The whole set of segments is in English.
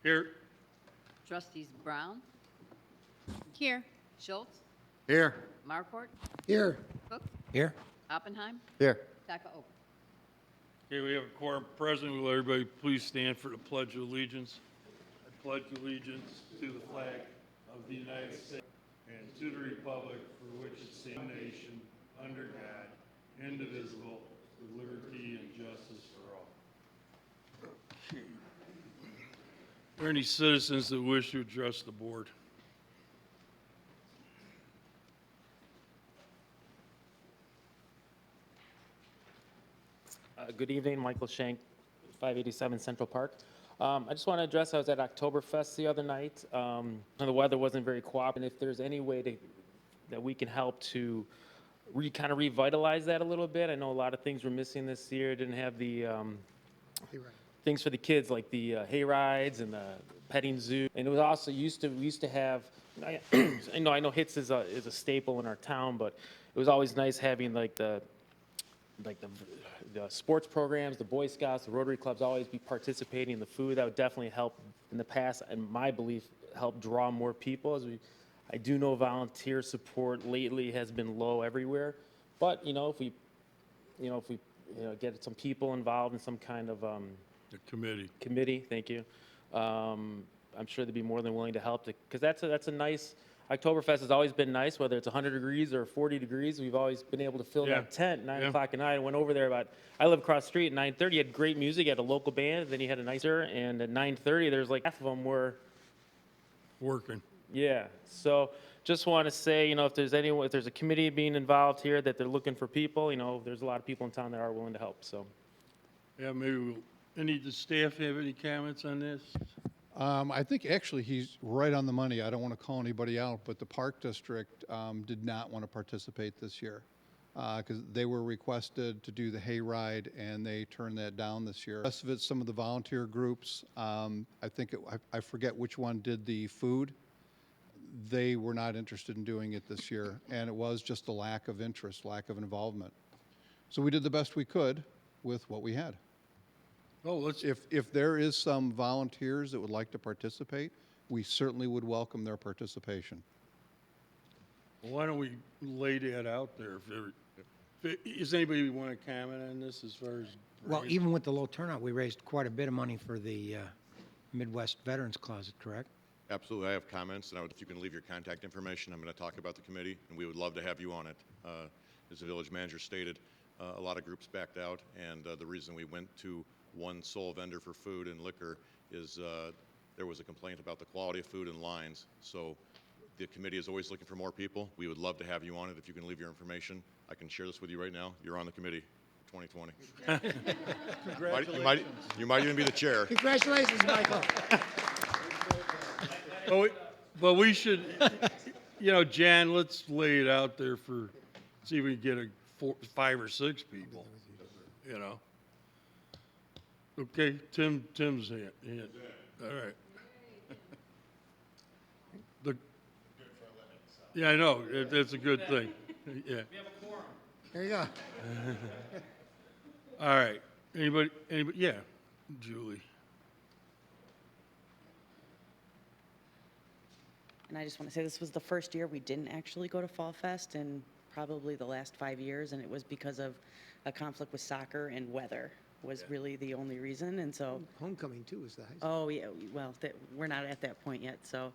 Here. Trustees Brown, Here. Schultz, Here. Marport, Here. Cook, Here. Oppenheim, Here. Takaoka. Okay, we have a quorum present. Will everybody please stand for the Pledge of Allegiance? I pledge allegiance to the flag of the United States and to the republic for which it stands, one nation, under God, indivisible, with liberty and justice for all. Okay. Are there any citizens that wish to address the board? Good evening, Michael Shank, 587 Central Park. I just want to address, I was at Oktoberfest the other night, and the weather wasn't very cooperative. If there's any way that we can help to kind of revitalize that a little bit. I know a lot of things were missing this year. Didn't have the things for the kids like the hay rides and the petting zoo. And it was also we used to have, I know HITS is a staple in our town, but it was always nice having the sports programs, the Boy Scouts, the Rotary Clubs always be participating in the food. That would definitely help in the past, and my belief, help draw more people. I do know volunteer support lately has been low everywhere, but if we get some people involved in some kind of The committee. thank you. I'm sure they'd be more than willing to help, because that's a nice. Oktoberfest has always been nice, whether it's 100 degrees or 40 degrees. We've always been able to fill that tent 9 o'clock at night. I went over there I live across the street at 9:30. You had great music, you had a local band, then you had a nicer, and at 9:30, there's like half of them were Working. Yeah. So just want to say, if there's a committee being involved here that they're looking for people, there's a lot of people in town that are willing to help. So. Yeah, maybe any of the staff have any comments on this? I think actually he's right on the money. I don't want to call anybody out, but the Park District did not want to participate this year because they were requested to do the hayride and they turned that down this year. The rest of it, some of the volunteer groups, I forget which one did the food. They were not interested in doing it this year, and it was just a lack of interest, lack of involvement. So we did the best we could with what we had. Oh, If there is some volunteers that would like to participate, we certainly would welcome their participation. why don't we lay that out there? Does anybody want to comment on this as far as? Well, even with the low turnout, we raised quite a bit of money for the Midwest Veterans Closet, correct? Absolutely. I have comments, and if you can leave your contact information, I'm going to talk about the committee, and we would love to have you on it. As the village manager stated, a lot of groups backed out, and the reason we went to one sole vendor for food and liquor is there was a complaint about the quality of food and lines. So the committee is always looking for more people. We would love to have you on it. If you can leave your information, I can share this with you right now. You're on the committee for 2020. Congratulations. You might even be the chair. Congratulations, Michael. But we should, Jan, let's lay it out there see if we can get 5 or 6 people, Okay, Tim's hand. All right. Yeah, I know. That's a good thing. Yeah. There you go. All right. Anybody? Yeah, Julie. And I just want to say this was the first year we didn't actually go to Fall Fest in probably the last 5 years, and it was because of a conflict with soccer and weather was really the only reason. And so Homecoming, too, is the high school. oh yeah, well we're not at that point yet. So,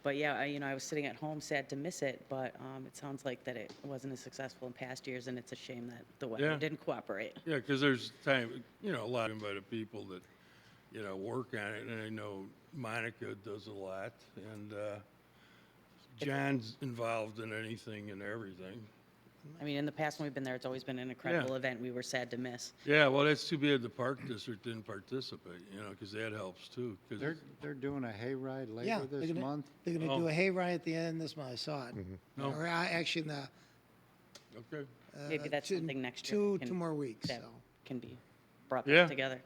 but yeah, I was sitting at home sad to miss it, but it sounds like that it wasn't as successful in past years, and it's a shame that the weather didn't cooperate. Yeah, because there's time, a lot of the people that, work on it, and I know Monica does a lot, and John's involved in anything and everything. I mean, in the past when we've been there, it's always been an incredible event we were sad to miss. Yeah, well, that's too bad the Park District didn't participate, because that helps too. They're doing a hayride Yeah, later this month. they're going to do a hayride at the end of this month. I saw it. No. Or actually, in the Okay. Maybe that's something next year. two more weeks. That So. can be brought Yeah. back together.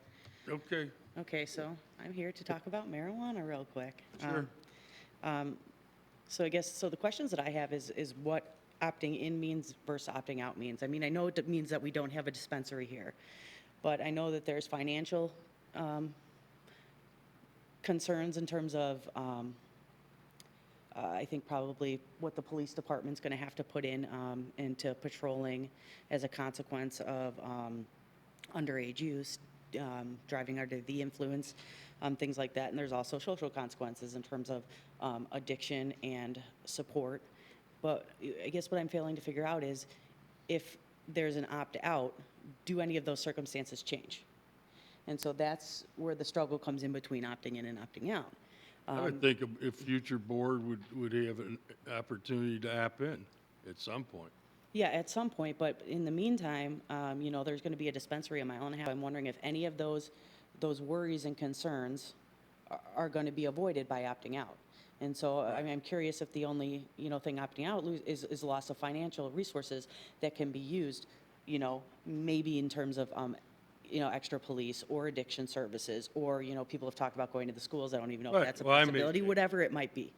Okay. Okay, so I'm here to talk about marijuana real quick. Sure. So I guess, the questions that I have is what opting in means versus opting out means. I mean, I know it means that we don't have a dispensary here, but I know that there's financial concerns in terms of, I think probably what the police department's going to have to put in into patrolling as a consequence of underage use, driving under the influence, things like that. And there's also social consequences in terms of addiction and support. But I guess what I'm failing to figure out is if there's an opt-out, do any of those circumstances change? And so that's where the struggle comes in between opting in and opting out. I would think if future board would have an opportunity to opt in at some point. Yeah, at some point, but in the meantime, there's going to be a dispensary a mile and a half. I'm wondering if any of those worries and concerns are going to be avoided by opting out. And so, I mean, I'm curious if the only, thing opting out is loss of financial resources that can be used, maybe in terms of, extra police or addiction services, or, people have talked about going to the schools. I don't even know if Right. that's a Well, I mean- possibility, whatever it might be.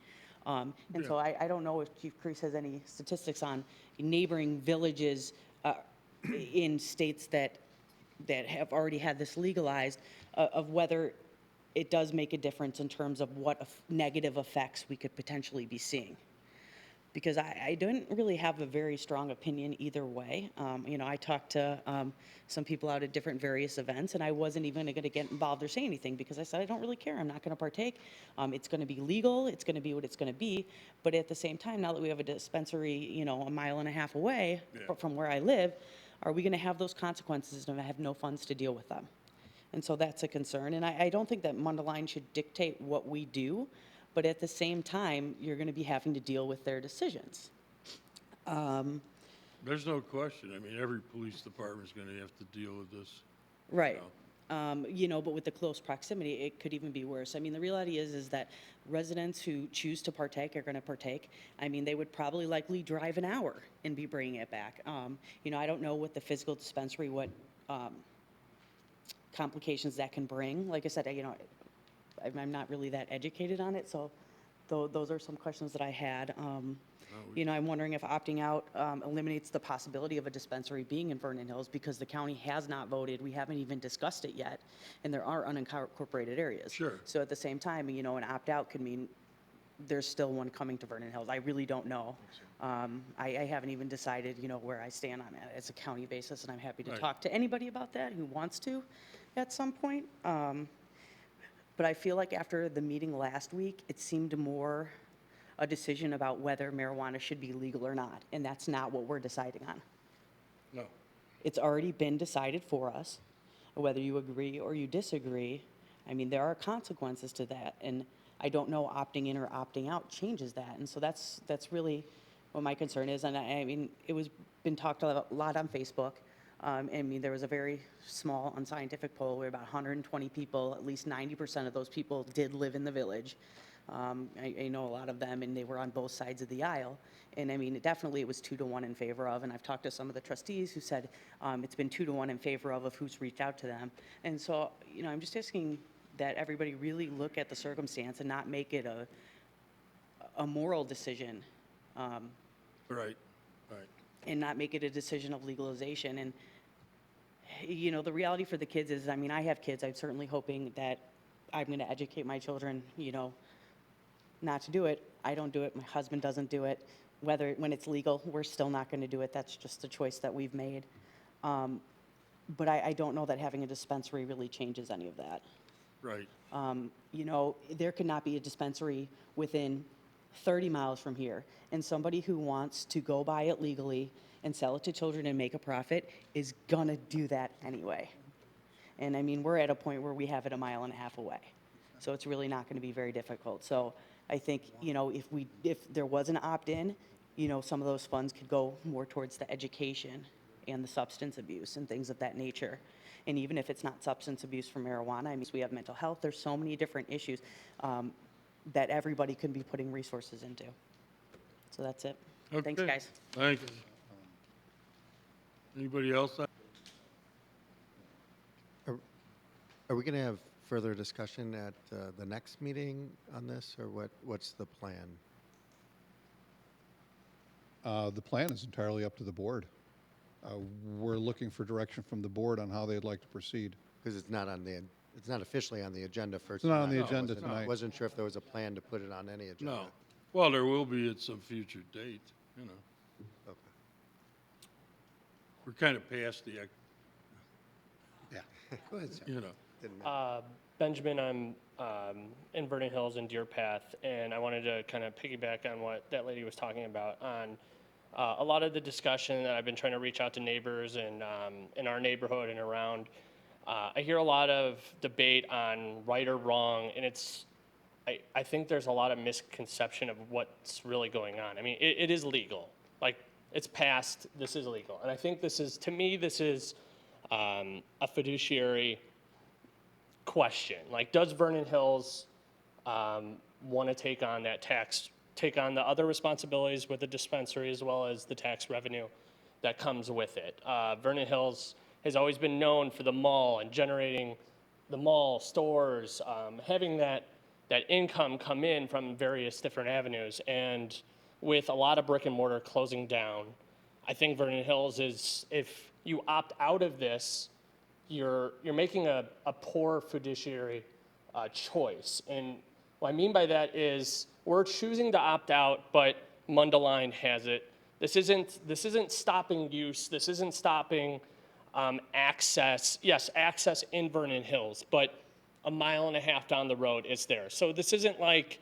And Yeah. so I don't know if Chief Crease has any statistics on neighboring villages in states that have already had this legalized, of whether it does make a difference in terms of what negative effects we could potentially be seeing. Because I didn't really have a very strong opinion either way. I talked to some people out at different various events, and I wasn't even going to get involved or say anything because I said, I don't really care. I'm not going to partake. It's going to be legal. It's going to be what it's going to be. But at the same time, now that we have a dispensary, a mile and a half away from where I live, are we going to have those consequences and have no funds to deal with them? And so that's a concern. And I don't think that Mundelein should dictate what we do. But at the same time, you're going to be having to deal with their decisions. There's no question. I mean, every police department is going to have to deal with this. Right. But with the close proximity, it could even be worse. I mean, the reality is that residents who choose to partake are going to partake. I mean, they would probably likely drive an hour and be bringing it back. I don't know what the physical dispensary, what complications that can bring. Like I said, I'm not really that educated on it, so those are some questions that I had. I'm wondering if opting out eliminates the possibility of a dispensary being in Vernon Hills because the county has not voted. We haven't even discussed it yet, and there are unincorporated areas. Sure. So at the same time, an opt-out could mean there's still one coming to Vernon Hills. I really don't know. I haven't even decided, where I stand on it. It's a county basis, and I'm happy to Right. talk to anybody about that who wants to at some point. But I feel like after the meeting last week, it seemed more a decision about whether marijuana should be legal or not, and that's not what we're deciding on. No. It's already been decided for us, whether you agree or you disagree. I mean, there are consequences to that, and I don't know opting in or opting out changes that, and so that's really what my concern is. And I mean, it was been talked a lot on Facebook. I mean, there was a very small unscientific poll where about 120 people, at least 90% of those people did live in the village. I know a lot of them, and they were on both sides of the aisle. And I mean, it was 2-1 in favor of, and I've talked to some of the trustees who said it's been 2-1 in favor of who's reached out to them. And so, I'm just asking that everybody really look at the circumstance and not make it a moral decision. Right. And not make it a decision of legalization. And, the reality for the kids is, I mean, I have kids. I'm certainly hoping that I'm going to educate my children, not to do it. I don't do it. My husband doesn't do it. When it's legal, we're still not going to do it. That's just a choice that we've made. But I don't know that having a dispensary really changes any of that. Right. There could not be a dispensary within 30 miles from here, and somebody who wants to go buy it legally and sell it to children and make a profit is gonna do that anyway. And I mean, we're at a point where we have it a mile and a half away, so it's really not gonna be very difficult. So I think, if there was an opt-in, some of those funds could go more towards the education and the substance abuse and things of that nature. And even if it's not substance abuse for marijuana, I mean, we have mental health. There's so many different issues that everybody could be putting resources into. So that's it. Thanks, Okay. guys. Thanks. Anybody else? Are we going to have further discussion at the next meeting on this, or what's the plan? The plan is entirely up to the board. We're looking for direction from the board on how they'd like to proceed. Because it's not on the It's not officially on the agenda for It's not on the tonight. agenda Wasn't- tonight. Wasn't sure if there was a plan to put it on any agenda. No. Well, there will be at some future date, you know. Okay. We're kind of past the, Yeah. Go ahead, sir. you know. Didn't know. Benjamin, I'm in Vernon Hills and Deer Path, and I wanted to kind of piggyback on what that lady was talking about on a lot of the discussion that I've been trying to reach out to neighbors and in our neighborhood and around. I hear a lot of debate on right or wrong, and I think there's a lot of misconception of what's really going on. I mean, it is legal. Like, it's passed, this is legal. And I think this is, to me, this is a fiduciary question. Like, does Vernon Hills want to take on that tax, take on the other responsibilities with the dispensary as well as the tax revenue that comes with it? Vernon Hills has always been known for the mall and generating the mall, stores, having that income come in from various different avenues. And with a lot of brick and mortar closing down, I think Vernon Hills is, if you opt out of this, you're making a poor fiduciary choice. And what I mean by that is we're choosing to opt out, but Mundelein has it. This isn't stopping use. This isn't stopping access. Yes, access in Vernon Hills, but a mile and a half down the road, it's there. So this isn't like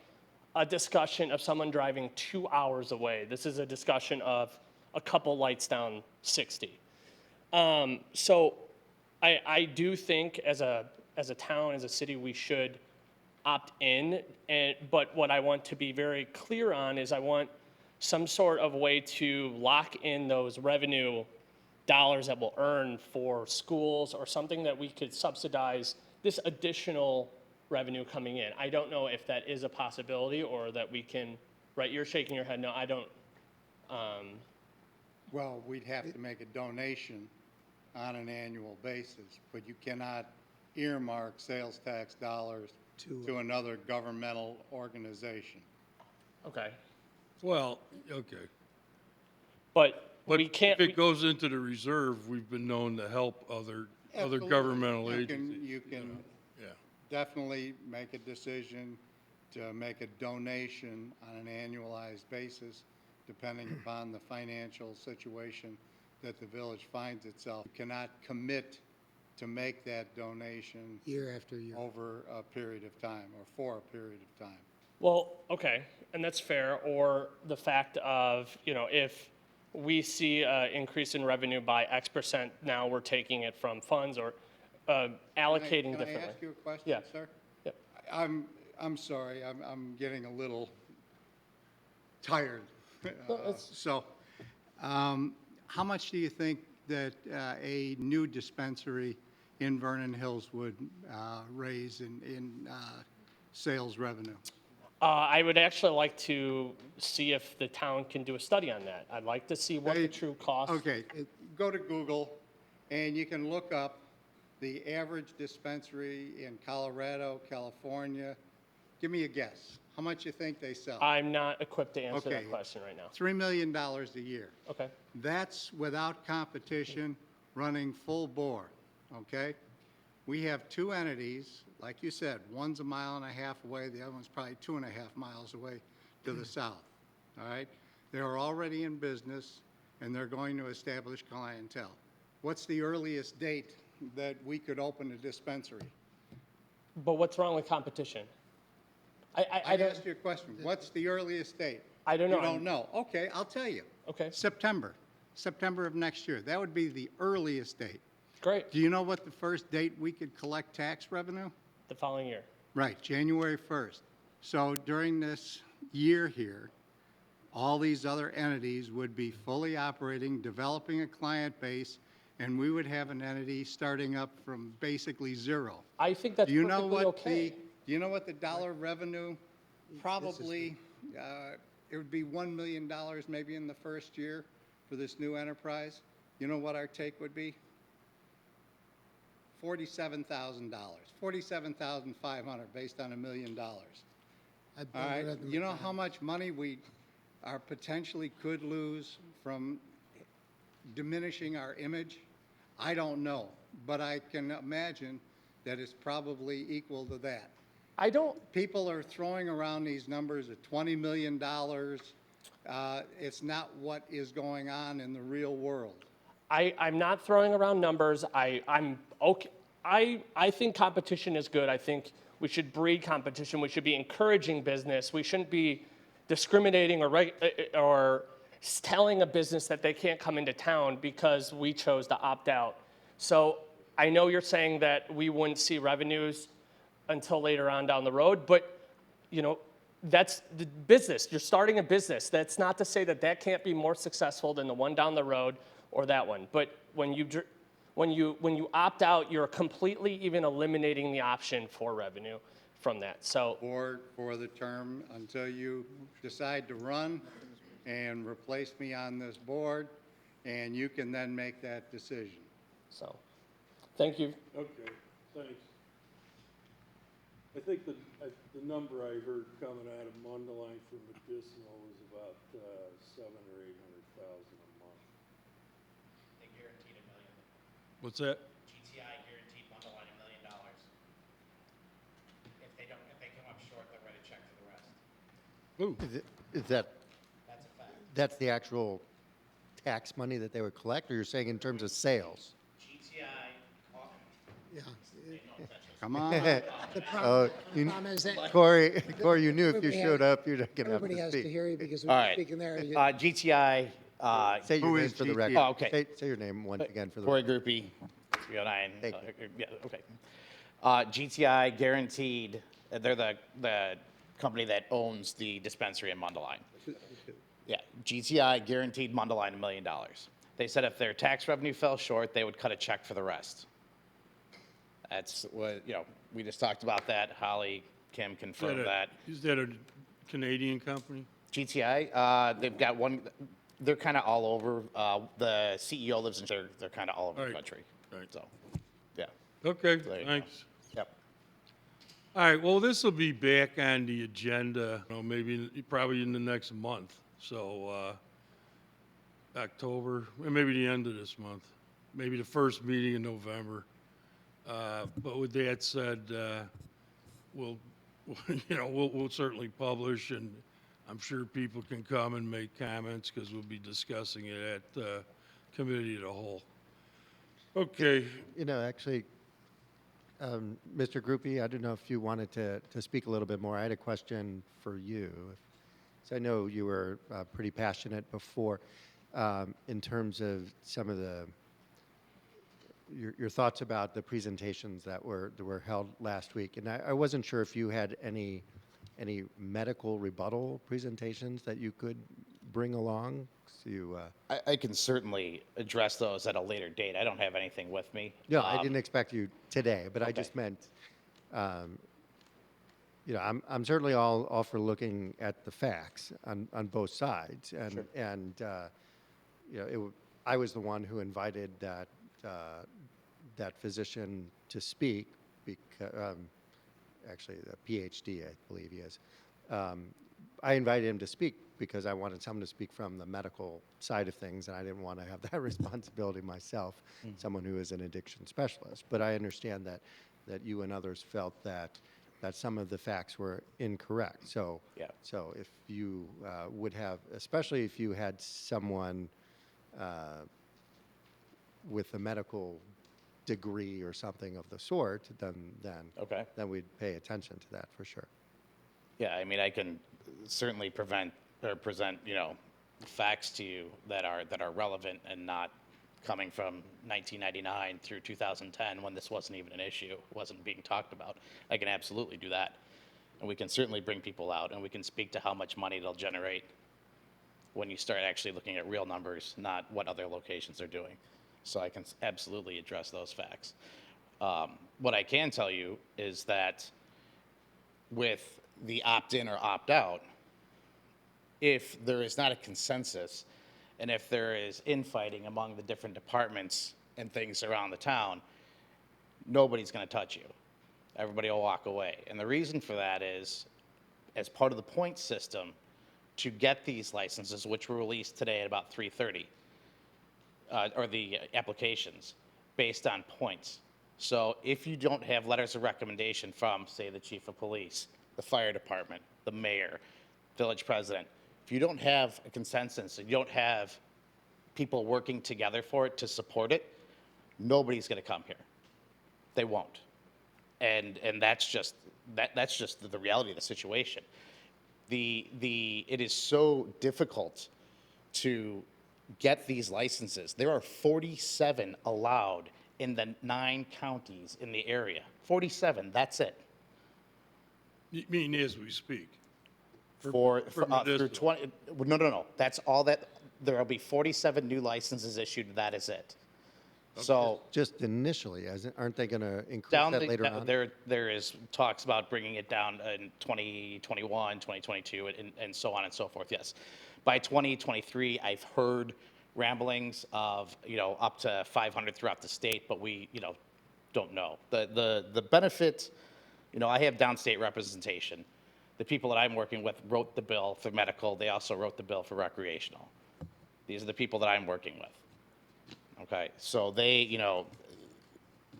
a discussion of someone driving 2 hours away. This is a discussion of a couple lights down 60. So I do think as a town, as a city, we should opt in. But what I want to be very clear on is I want some sort of way to lock in those revenue dollars that we'll earn for schools or something that we could subsidize this additional revenue coming in. I don't know if that is a possibility or that we can, right, you're shaking your head, no, I don't. Well, we'd have to make a donation on an annual basis, but you cannot earmark sales tax dollars to another governmental organization. Okay. Well, okay. But But we can't, if it goes into the reserve, we've been known to help other Absolutely. governmental You agencies. can Yeah. definitely make a decision to make a donation on an annualized basis, depending upon the financial situation that the village finds itself. You cannot commit to make that donation Year after year. over a period of time or for a period of time. well, okay, and that's fair. Or the fact of, if we see an increase in revenue by X percent, now we're taking it from funds or allocating differently. Can I ask you a question, Yeah. sir? Yep. I'm sorry, I'm getting a little tired. So, how much do you think that a new dispensary in Vernon Hills would raise in sales revenue? I would actually like to see if the town can do a study on that. I'd like to see what the true cost. Okay, go to Google, and you can look up the average dispensary in Colorado, California. Give me a guess. How much you think they sell? I'm not equipped to answer Okay. that question right now. $3 million a year. Okay. That's without competition, running full bore, okay? We have two entities, like you said, one's a mile and a half away, the other one's probably 2.5 miles away to the south, all right? They're already in business, and they're going to establish clientele. What's the earliest date that we could open a dispensary? But what's wrong with competition? I I don't, asked you a question. What's the earliest date? I don't know. You don't know. Okay, I'll tell you. Okay, September of next year. That would be the earliest date. great. Do you know what the first date we could collect tax revenue? The following year. Right, January 1st. So during this year here, all these other entities would be fully operating, developing a client base, and we would have an entity starting up from basically zero. I think that's Do you know perfectly what okay. do you know what the dollar revenue, probably, it would be $1 million maybe in the first year for this new enterprise? You know what our take would be? $47,000, $47,500 based on $1 million. All right, you know how much money we are potentially could lose from diminishing our image? I don't know, but I can imagine that is probably equal to that. I don't, People are throwing around these numbers of $20 million. It's not what is going on in the real world. I'm not throwing around numbers. I'm okay. I think competition is good. I think we should breed competition. We should be encouraging business. We shouldn't be discriminating or telling a business that they can't come into town because we chose to opt out. So I know you're saying that we wouldn't see revenues until later on down the road, but you know, that's the business. You're starting a business. That's not to say that that can't be more successful than the one down the road or that one. But when you opt out, you're completely even eliminating the option for revenue from that. So For the term until you decide to run and replace me on this board, and you can then make that decision. so thank you. Okay, thanks. I think the number I heard coming out of Mundelein for medicinal was about $700,000 or $800,000 a month. They guaranteed $1 million. What's that? GTI guaranteed Mundelein $1 million. If they come up short, they'll write a check for the rest. Ooh. Is that, That's a fact. that's the actual tax money that they would collect, or you're saying in terms of sales? GTI, Yeah. Come on. Oh, Corey, you knew if you showed up, you're not going to have Everybody to has to speak. hear you because All we're right. speaking there. GTI, Say your Who name is for the GT? record. Oh, okay. Say your name once again for the Corey record. Groupie, 309. Thank Yeah, okay. GTI guaranteed, they're the company that owns the dispensary in Mundelein. Yeah, GTI guaranteed Mundelein $1 million. They said if their tax revenue fell short, they would cut a check for the rest. That's what, we just talked about that. Holly, Kim confirmed that. Is that a Canadian company? GTI, they've got one, they're kind of all over. The CEO lives in, they're kind of all over the Right. country. Right. So, yeah. Okay, There you go. thanks. Yep. All right, well, this will be back on the agenda, maybe, probably in the next month. So, October, or maybe the end of this month, maybe the first meeting in November. But with that said, we'll certainly publish, and I'm sure people can come and make comments because we'll be discussing it at committee of the whole. Okay, Actually, Mr. Groupie, I don't know if you wanted to speak a little bit more. I had a question for you. So I know you were pretty passionate before in terms of some of your thoughts about the presentations that were held last week. And I wasn't sure if you had any medical rebuttal presentations that you could bring along. So I can certainly address those at a later date. I don't have anything with me. no, I didn't expect you today, but I okay. just meant, I'm certainly all for looking at the facts on both sides, and Sure. and I was the one who invited that physician to speak, because actually a PhD, I believe he is. I invited him to speak because I wanted someone to speak from the medical side of things, and I didn't want to have that responsibility myself, someone who is an addiction specialist. But I understand that you and others felt that some of the facts were incorrect. So, Yeah. so if you would have, especially if you had someone with a medical degree or something of the sort, then Okay. then we'd pay attention to that for sure. Yeah, I mean, I can certainly present, facts to you that are relevant and not coming from 1999 through 2010 when this wasn't even an issue, wasn't being talked about. I can absolutely do that. And we can certainly bring people out, and we can speak to how much money it'll generate when you start actually looking at real numbers, not what other locations are doing. So I can absolutely address those facts. What I can tell you is that with the opt-in or opt-out, if there is not a consensus, and if there is infighting among the different departments and things around the town, nobody's going to touch you. Everybody will walk away. And the reason for that is, as part of the point system, to get these licenses, which were released today at about 3:30, or the applications, based on points. So if you don't have letters of recommendation from, say, the chief of police, the fire department, the mayor, village president, if you don't have a consensus, if you don't have people working together for it to support it, nobody's going to come here. They won't. And that's just the reality of the situation. It is so difficult to get these licenses. There are 47 allowed in the 9 counties in the area. 47, that's it. You mean as we speak? Through medicinal. 20, no. That's all that, there'll be 47 new licenses issued, that is it. So Just initially, aren't they going to increase down that later on? there is talks about bringing it down in 2021, 2022, and so on and so forth, yes. By 2023, I've heard ramblings of, up to 500 throughout the state, but we, don't know. The benefit, I have downstate representation. The people that I'm working with wrote the bill for medical. They also wrote the bill for recreational. These are the people that I'm working with. Okay, so they,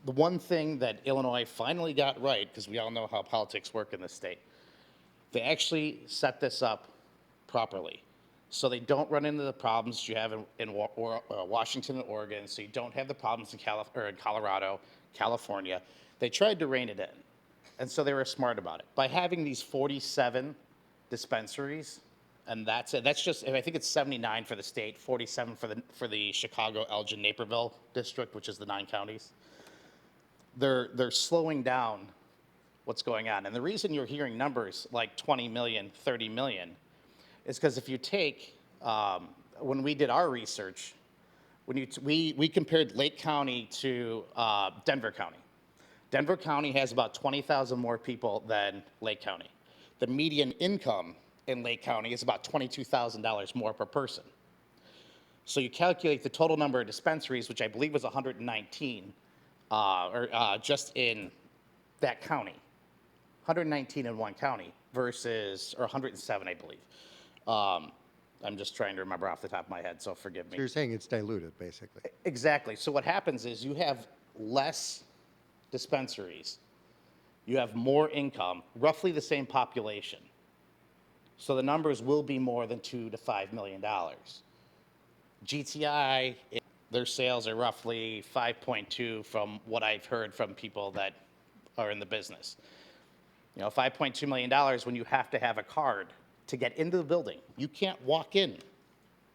the one thing that Illinois finally got right, because we all know how politics work in this state, they actually set this up properly. So they don't run into the problems you have in Washington and Oregon, so you don't have the problems in Colorado, California. They tried to rein it in, and so they were smart about it. By having these 47 dispensaries, and that's it. That's just, I think it's 79 for the state, 47 for the Chicago, Elgin, Naperville district, which is the 9 counties. They're slowing down what's going on. And the reason you're hearing numbers like 20 million, 30 million is because if you take, when we did our research, we compared Lake County to Denver County. Denver County has about 20,000 more people than Lake County. The median income in Lake County is about $22,000 more per person. So you calculate the total number of dispensaries, which I believe was 119, just in that county. 119 in one county versus, or 107, I believe. I'm just trying to remember off the top of my head, so forgive me. So you're saying it's diluted, basically. Exactly. So what happens is you have less dispensaries. You have more income, roughly the same population. So the numbers will be more than $2 to $5 million. GTI, their sales are roughly 5.2 from what I've heard from people that are in the business. $5.2 million when you have to have a card to get into the building. You can't walk in.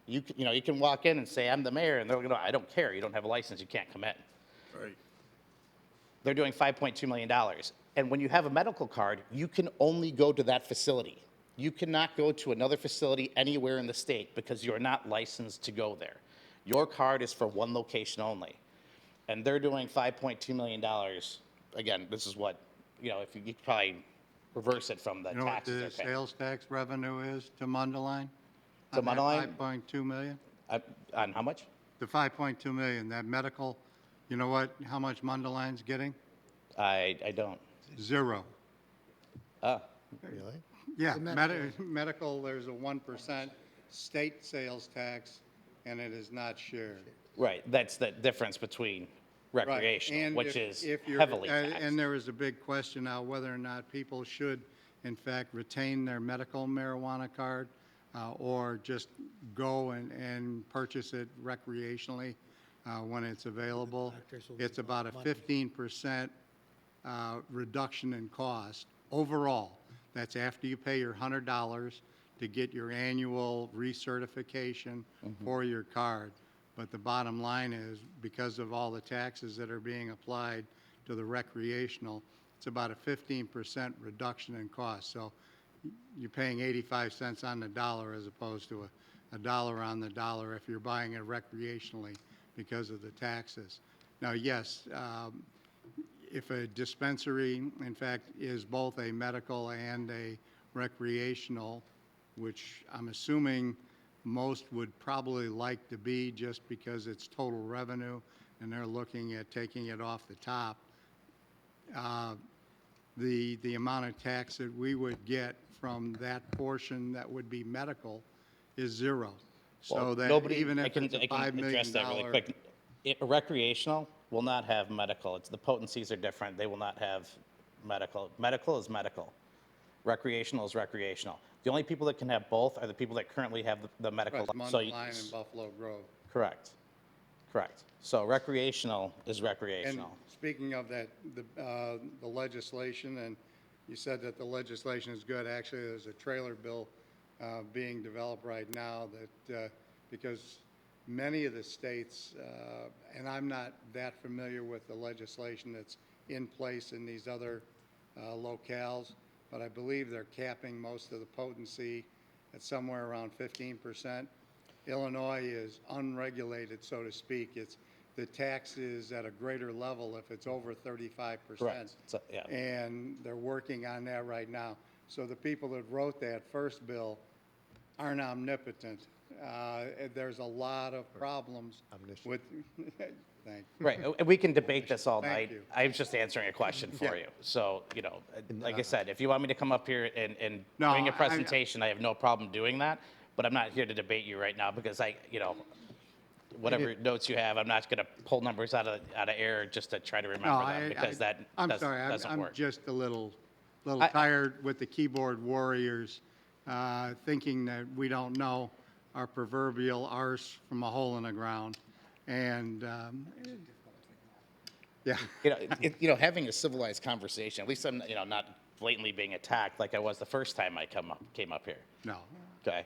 You can walk in and say, I'm the mayor, and they're going to, I don't care. You don't have a license. You can't come in. Right. They're doing $5.2 million. And when you have a medical card, you can only go to that facility. You cannot go to another facility anywhere in the state because you're not licensed to go there. Your card is for one location only. And they're doing $5.2 million. Again, this is what, if you could probably reverse it from the You know what taxes the they're paying. sales tax revenue is to Mundelein? To Mundelein? 5.2 million? On how much? The 5.2 million, that medical, you know what, how much Mundelein's getting? I don't. 0. Really? Yeah, medical, there's a 1% state sales tax, and it is not shared. Right, that's the difference between Right, recreational, and which if- is if you're- heavily and- taxed. And there is a big question now whether or not people should, in fact, retain their medical marijuana card or just go and purchase it recreationally when it's available. It's about a 15% reduction in cost overall. That's after you pay your $100 to get your annual recertification for your card. But the bottom line is, because of all the taxes that are being applied to the recreational, it's about a 15% reduction in cost. So you're paying 85 cents on the dollar as opposed to a dollar on the dollar if you're buying it recreationally because of the taxes. Now, yes, if a dispensary, in fact, is both a medical and a recreational, which I'm assuming most would probably like to be just because it's total revenue and they're looking at taking it off the top, the amount of tax that we would get from that portion that would be medical is 0. So Well, that nobody- even I if can- it's a I can $5 million address that really quick. Recreational, will not have medical. It's, the potencies are different. They will not have medical. Medical is medical. Recreational is recreational. The only people that can have both are the people that currently have the medical. Right, So you- Mundelein and Buffalo Grove. Correct. Correct. So recreational is And recreational. speaking of that, the legislation, and you said that the legislation is good. Actually, there's a trailer bill being developed right now that, because many of the states, and I'm not that familiar with the legislation that's in place in these other locales, but I believe they're capping most of the potency at somewhere around 15%. Illinois is unregulated, so to speak. It's, the tax is at a greater level if it's over 35%. Correct. So, yeah. And they're working on that right now. So the people that wrote that first bill aren't omnipotent. There's a lot of problems with, thank you. Right, and we can debate this all Thank night. you. I was just answering a question for Yeah. you. So, you know, like I said, if you want me to come up here and No, bring a I- presentation, I have no problem doing that. But I'm not here to debate you right now because you know, whatever notes you have, I'm not going to pull numbers out of air just to try to remember them because I'm doesn't sorry, I'm work. just a little I- tired with the keyboard warriors, thinking that we don't know our proverbial arse from a hole in the ground. And, yeah. You know, having a civilized conversation. At least I'm, you know, not blatantly being attacked like I was the first time I came up here. No. Okay,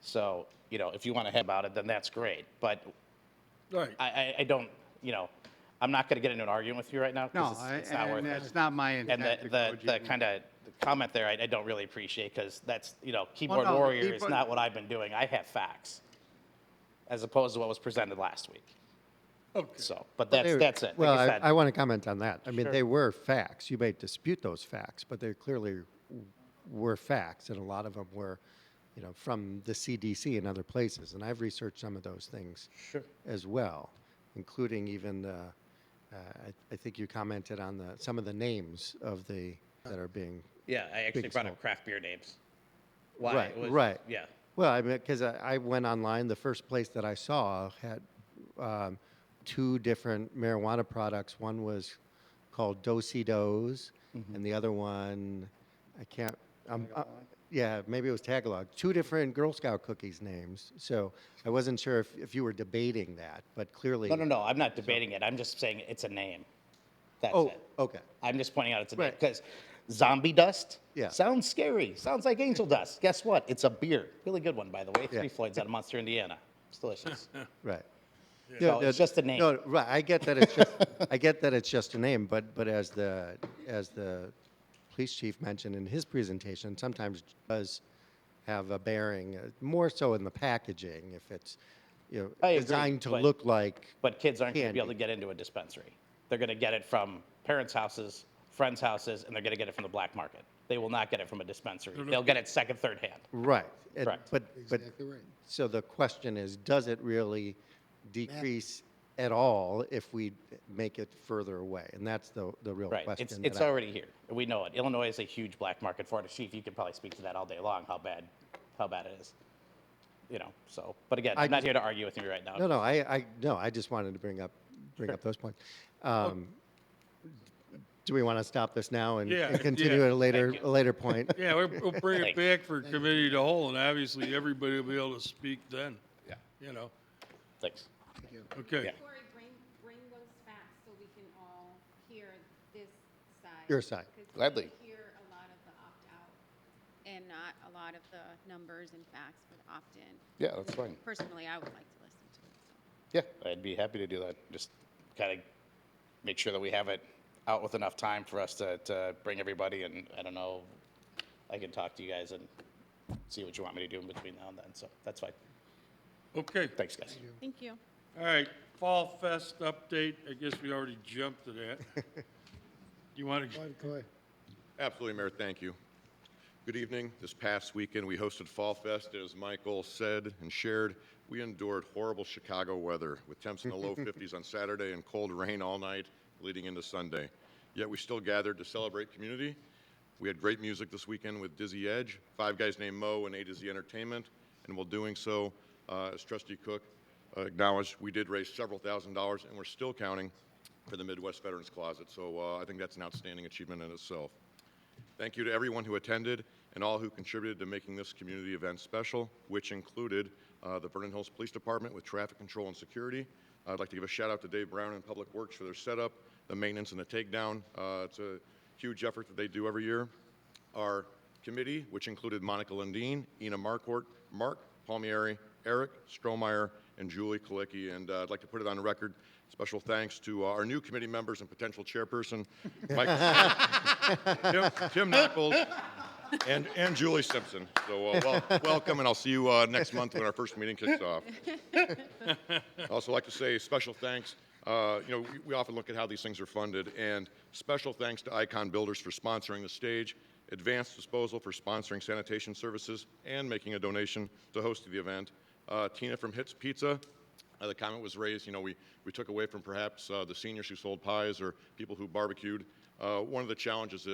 so you know, if you want to have about it, then that's great. But Right. I don't, you know, I'm not going to get into an argument with you right now No, because it's not worth and it. that's not my intent. And to the go kind of comment there, I don't really appreciate because that's, you know, keyboard no, the warrior is keyboard- not what I've been doing. I have facts as opposed to what was presented last week. Okay. So, but that's it. Well, Like I said, I want to comment on that. I mean, Sure. they were facts. You may dispute those facts, but they clearly were facts, and a lot of them were, you know, from the CDC and other places. And I've researched some of those things Sure. as well, including even I think you commented on some of the names of the that are being. yeah, I actually Big brought smoke. up craft beer names. Why? Right, It was- right. Yeah. Well, I mean, because I went online, the first place that I saw had 2 different marijuana products. One was called Do-Si-Dos, and the other one, I can't, yeah, maybe it was Tagalog. 2 different Girl Scout cookies names. So I wasn't sure if you were debating that, but clearly. No, I'm not debating it. I'm just saying it's a name. That's Oh, it. okay. I'm just pointing out it's a name Right. because zombie dust Yeah. sounds scary. Sounds like angel dust. Guess what? It's a beer. Really good one, by the way. Yeah. Three Floyds out of Munster, Indiana. It's delicious. Right. So it's just a name. No, right. I get that it's just I get that it's just a name, but as the police chief mentioned in his presentation, sometimes it does have a bearing, more so in the packaging, if it's I agree, designed to but- look like. But kids aren't going to be able Candy. to get into a dispensary. They're going to get it from parents' houses, friends' houses, and they're going to get it from the black market. They will not get it from a dispensary. They'll get it second, third hand. Right. Correct. But so the question is, does it really decrease at all if we make it further away? And that's the real Right. question. It's already here. We know it. Illinois is a huge black market for it. Chief, you could probably speak to that all day long, how bad it is. You know, so, but again, I'm not here to argue with you right now. No, I just wanted to bring up those points. Do we want to stop this now and, Yeah, and continue yeah. at a later point? Yeah, we'll bring it Thanks. back for committee to whole, and obviously everybody will be able to speak then. Yeah. You know, Thanks. okay. Yeah. Corey, bring those facts so we can all hear this side. Your side. 'Cause Gladly. we hear a lot of the opt-out and not a lot of the numbers and facts for the opt-in. Yeah, that's fine. Personally, I would like to listen to it. So. Yeah, I'd be happy to do that. Just kind of make sure that we have it out with enough time for us to bring everybody, and I don't know, I can talk to you guys and see what you want me to do in between now and then, so that's fine. Okay, Thanks, guys. Thank you. all right, Fall Fest update, I guess we already jumped to that. You want to, Absolutely, Mayor, thank you. Good evening. This past weekend, we hosted Fall Fest. As Michael said and shared, we endured horrible Chicago weather with temps in the low 50s on Saturday and cold rain all night leading into Sunday. Yet we still gathered to celebrate community. We had great music this weekend with Dizzy Edge, Five Guys Named Mo, and A to Z Entertainment. And while doing so, as Trustee Cook acknowledged, we did raise several $1,000s, and we're still counting for the Midwest Veterans Closet. So I think that's an outstanding achievement in itself. Thank you to everyone who attended and all who contributed to making this community event special, which included the Vernon Hills Police Department with traffic control and security. I'd like to give a shout out to Dave Brown and Public Works for their setup, the maintenance, and the takedown. It's a huge effort that they do every year. Our committee, which included Monica Lundeen, Ina Marquardt, Mark Palmieri, Eric Strohmeyer, and Julie Kalicki. And I'd like to put it on the record, special thanks to our new committee members and potential chairperson, Mike, Tim Knuckles, and Julie Simpson. So welcome, and I'll see you next month when our first meeting kicks off. I'd also like to say special thanks. We often look at how these things are funded, and special thanks to Icon Builders for sponsoring the stage, Advanced Disposal for sponsoring sanitation services, and making a donation to host the event. Tina from Hits Pizza, the comment was raised, we took away from perhaps the seniors who sold pies or people who barbecued. One of the challenges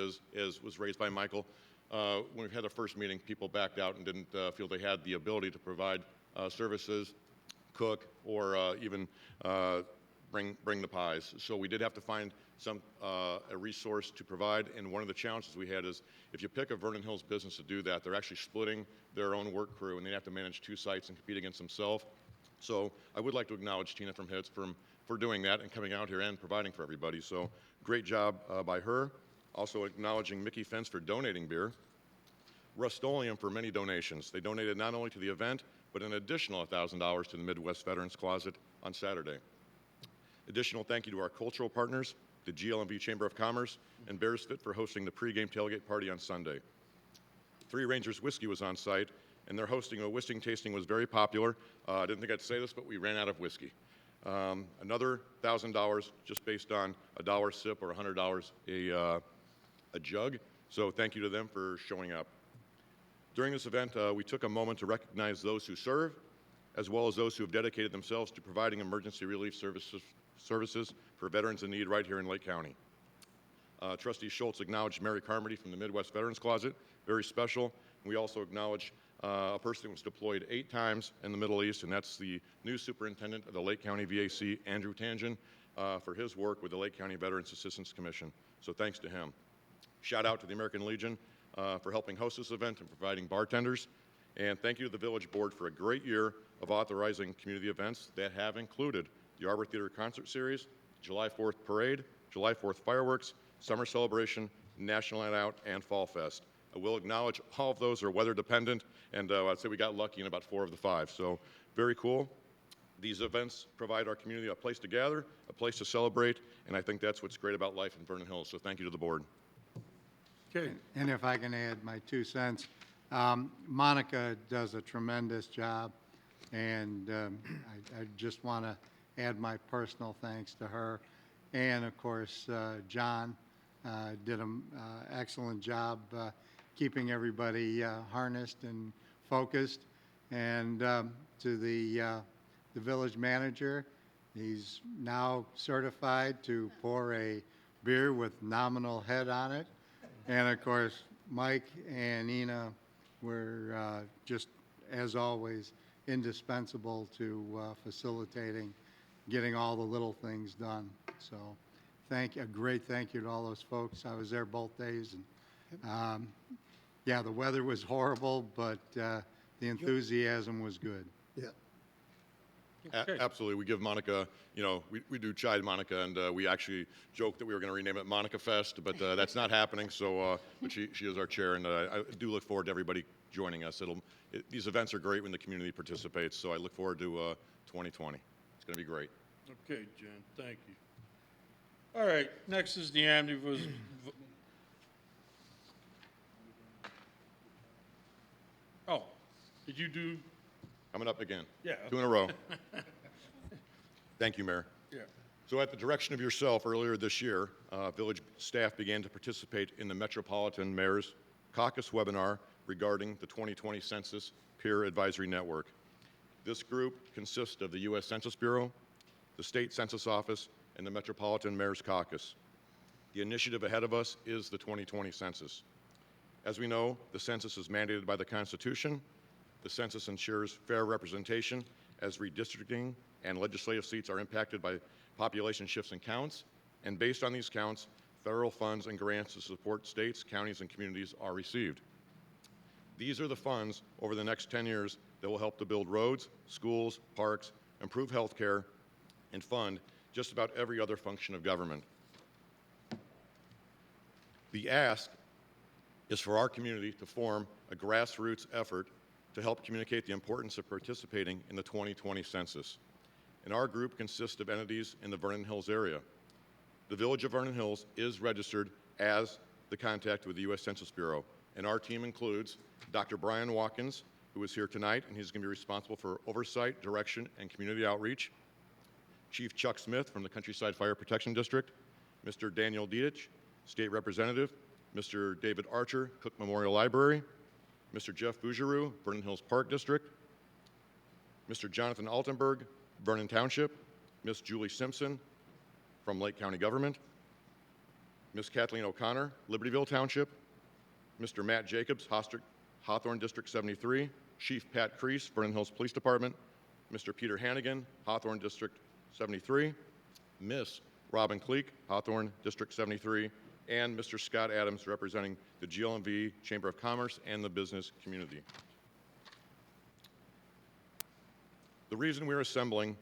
was raised by Michael. When we had the first meeting, people backed out and didn't feel they had the ability to provide services, cook, or even bring the pies. So we did have to find a resource to provide, and one of the challenges we had is if you pick a Vernon Hills business to do that, they're actually splitting their own work crew, and they have to manage 2 sites and compete against themselves. So I would like to acknowledge Tina from Hits for doing that and coming out here and providing for everybody. So great job by her. Also acknowledging Mickey Fence for donating beer. Rust-Oleum for many donations. They donated not only to the event, but an additional $1,000 to the Midwest Veterans Closet on Saturday. Additional thank you to our cultural partners, the GLMV Chamber of Commerce, and Bears Fit for hosting the pregame tailgate party on Sunday. Three Rangers Whiskey was on site, and their hosting of a whiskey tasting was very popular. I didn't think I'd say this, but we ran out of whiskey. Another $1,000 just based on $1 sip or $100 a jug. So thank you to them for showing up. During this event, we took a moment to recognize those who serve, as well as those who have dedicated themselves to providing emergency relief services for veterans in need right here in Lake County. Trustee Schultz acknowledged Mary Carmody from the Midwest Veterans Closet, very special. We also acknowledge a person who was deployed 8 times in the Middle East, and that's the new superintendent of the Lake County VAC, Andrew Tangen, for his work with the Lake County Veterans Assistance Commission. So thanks to him. Shout out to the American Legion for helping host this event and providing bartenders. And thank you to the Village Board for a great year of authorizing community events that have included the Arbor Theater Concert Series, July 4th Parade, July 4th Fireworks, Summer Celebration, National Night Out, and Fall Fest. I will acknowledge all of those are weather dependent, and I'd say we got lucky in about 4 of the 5. So very cool. These events provide our community a place to gather, a place to celebrate, and I think that's what's great about life in Vernon Hills. So thank you to the board. Okay. And if I can add my 2 cents, Monica does a tremendous job, and I just want to add my personal thanks to her. And of course, John did an excellent job keeping everybody harnessed and focused. And to the village manager, he's now certified to pour a beer with nominal head on it. And of course, Mike and Ina were just, as always, indispensable to facilitating getting all the little things done. So a great thank you to all those folks. I was there both days. And yeah, the weather was horrible, but the enthusiasm was good. Okay. Absolutely. We give Monica, we do chide Monica, and we actually joked that we were going to rename it Monica Fest, but that's not happening. So, but she is our chair, and I do look forward to everybody joining us. These events are great when the community participates, so I look forward to 2020. It's going to be great. Okay, Jen, thank you. All right, next is the omnibus. Oh, did you do? Coming up again. Yeah. 2 in a row. Thank you, Mayor. Yeah. So at the direction of yourself, earlier this year, village staff began to participate in the Metropolitan Mayor's Caucus webinar regarding the 2020 Census Peer Advisory Network. This group consists of the U.S. Census Bureau, the State Census Office, and the Metropolitan Mayor's Caucus. The initiative ahead of us is the 2020 census. As we know, the census is mandated by the Constitution. The census ensures fair representation as redistricting and legislative seats are impacted by population shifts and counts, And based on these counts, federal funds and grants to support states, counties, and communities are received. These are the funds over the next 10 years that will help to build roads, schools, parks, improve health care, and fund just about every other function of government. The ask is for our community to form a grassroots effort to help communicate the importance of participating in the 2020 census. And our group consists of entities in the Vernon Hills area. The Village of Vernon Hills is registered as the contact with the U.S. Census Bureau, and our team includes Dr. Brian Watkins, who is here tonight, and he's going to be responsible for oversight, direction, and community outreach. Chief Chuck Smith from the Countryside Fire Protection District, Mr. Daniel Dietich, State Representative, Mr. David Archer, Cook Memorial Library, Mr. Jeff Bougeroux, Vernon Hills Park District, Mr. Jonathan Altenberg, Vernon Township, Ms. Julie Simpson from Lake County Government, Ms. Kathleen O'Connor, Libertyville Township, Mr. Matt Jacobs, Hawthorne District 73, Chief Pat Crease, Vernon Hills Police Department, Mr. Peter Hannigan, Hawthorne District 73, Miss Robin Cleek, Hawthorne District 73, and Mr. Scott Adams, representing the GLMV Chamber of Commerce and the business community. The reason we're assembling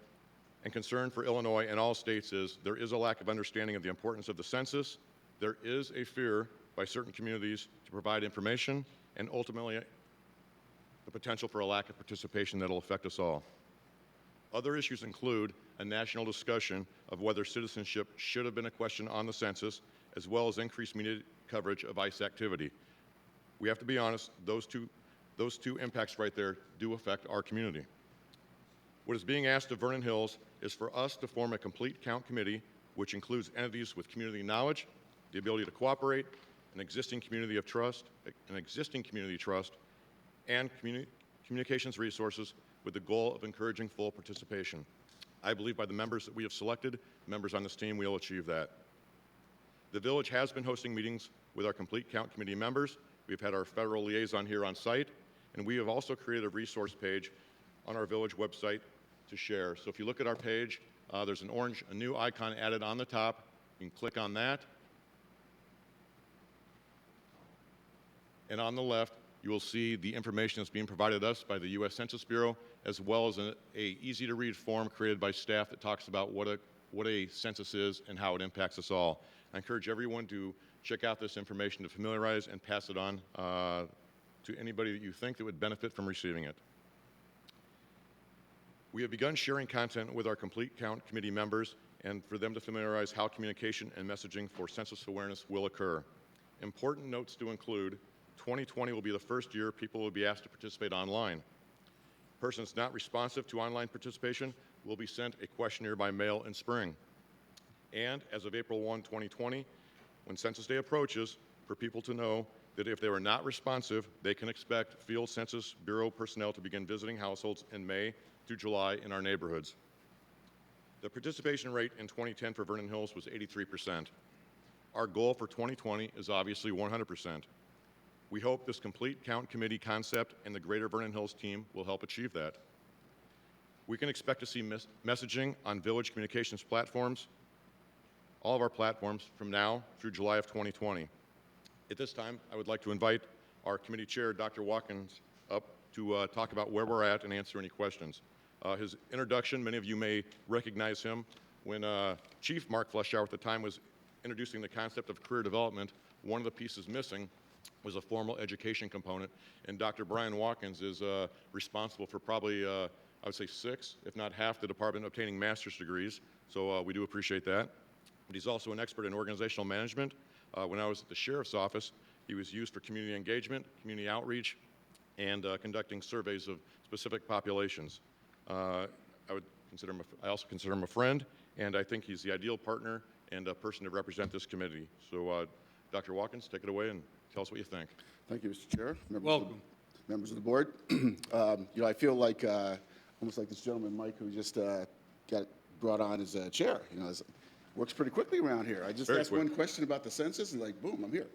and concern for Illinois and all states is there is a lack of understanding of the importance of the census. There is a fear by certain communities to provide information, and ultimately the potential for a lack of participation that will affect us all. Other issues include a national discussion of whether citizenship should have been a question on the census, as well as increased media coverage of ICE activity. We have to be honest, those two impacts right there do affect our community. What is being asked of Vernon Hills is for us to form a complete count committee, which includes entities with community knowledge, the ability to cooperate, an existing community trust, and communications resources with the goal of encouraging full participation. I believe by the members that we have selected, members on this team, we will achieve that. The village has been hosting meetings with our complete count committee members. We've had our federal liaison here on site, and we have also created a resource page on our village website to share. So if you look at our page, there's a new icon added on the top. You can click on that. And on the left, you will see the information that's being provided us by the U.S. Census Bureau, as well as a easy-to-read form created by staff that talks about what a census is and how it impacts us all. I encourage everyone to check out this information to familiarize and pass it on to anybody that you think that would benefit from receiving it. We have begun sharing content with our Complete Count Committee members and for them to familiarize how communication and messaging for census awareness will occur. Important notes to include: 2020 will be the first year people will be asked to participate online. Persons not responsive to online participation will be sent a questionnaire by mail in spring. And as of April 1, 2020, when Census Day approaches, for people to know that if they were not responsive, they can expect Field Census Bureau personnel to begin visiting households in May through July in our neighborhoods. The participation rate in 2010 for Vernon Hills was 83%. Our goal for 2020 is obviously 100%. We hope this complete count committee concept and the Greater Vernon Hills team will help achieve that. We can expect to see messaging on village communications platforms, all of our platforms, from now through July of 2020. At this time, I would like to invite our committee chair, Dr. Watkins, up to talk about where we're at and answer any questions. His introduction, many of you may recognize him when Chief Mark Fleschauer at the time was introducing the concept of career development. One of the pieces missing was a formal education component, and Dr. Brian Watkins is responsible for probably, I would say 6, if not half, the department obtaining master's degrees, so we do appreciate that. But he's also an expert in organizational management. When I was at the sheriff's office, he was used for community engagement, community outreach, and conducting surveys of specific populations. I also consider him a friend, and I think he's the ideal partner and a person to represent this committee. So, Dr. Watkins, take it away and tell us what you think. Thank you, Mr. Chair. Welcome. Members of the board. I feel like almost like this gentleman, Mike, who just got brought on as a chair. Works pretty quickly around here. I just asked one question about the census, and like, boom, I'm here.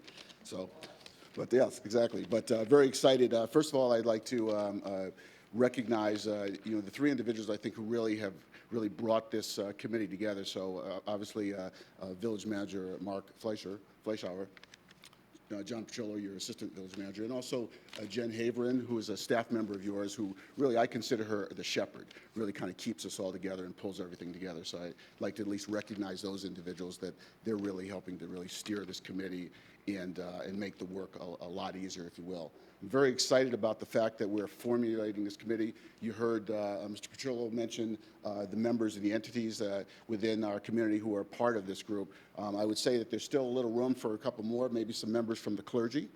So, but yes, exactly. But very excited. First of all, I'd like to recognize, the three individuals I think who really have really brought this committee together. So obviously, Village Manager Mark Fleischauer, John Petrillo, your assistant village manager, and also Jen Haverin, who is a staff member of yours, who really, I consider her the shepherd, really kind of keeps us all together and pulls everything together. So I'd like to at least recognize those individuals, that they're really helping to really steer this committee and make the work a lot easier, if you will. I'm very excited about the fact that we're formulating this committee. You heard Mr. Petrillo mention the members of the entities within our community who are part of this group. I would say that there's still a little room for a couple more, maybe some members from the clergy,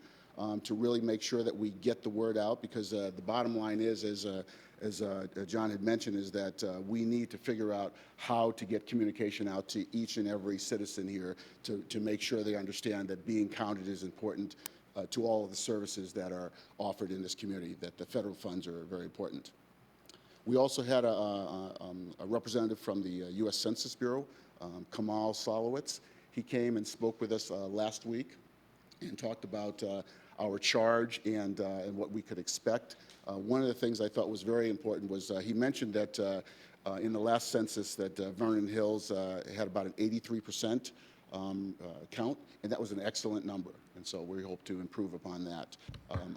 to really make sure that we get the word out, because the bottom line is, as John had mentioned, is that we need to figure out how to get communication out to each and every citizen here to make sure they understand that being counted is important to all of the services that are offered in this community, that the federal funds are very important. We also had a representative from the U.S. Census Bureau, Kamal Salowitz. He came and spoke with us last week and talked about our charge and what we could expect. One of the things I thought was very important was he mentioned that in the last census that Vernon Hills had about an 83% count, and that was an excellent number, and so we hope to improve upon that.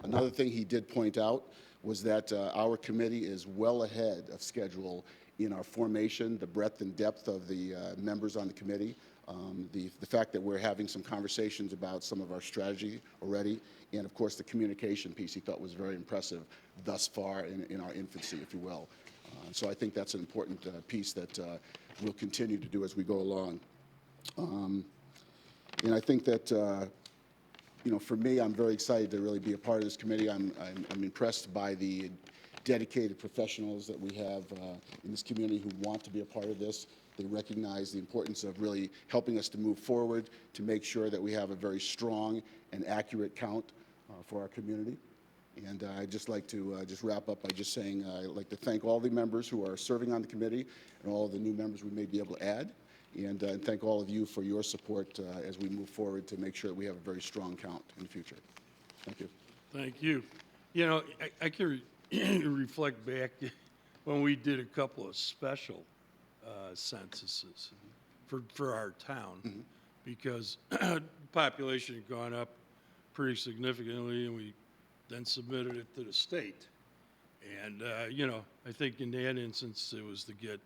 Another thing he did point out was that our committee is well ahead of schedule in our formation, the breadth and depth of the members on the committee, the fact that we're having some conversations about some of our strategy already, and of course the communication piece he thought was very impressive thus far in our infancy, if you will. So I think that's an important piece that we'll continue to do as we go along. And I think that, for me, I'm very excited to really be a part of this committee. I'm impressed by the dedicated professionals that we have in this community who want to be a part of this. They recognize the importance of really helping us to move forward, to make sure that we have a very strong and accurate count for our community. And I'd just like to just wrap up by just saying I'd like to thank all the members who are serving on the committee and all the new members we may be able to add. And thank all of you for your support as we move forward to make sure that we have a very strong count in the future. Thank you. Thank you. I can reflect back when we did a couple of special censuses for our town, because the population had gone up pretty significantly, and we then submitted it to the state. And, I think in that instance, it was to get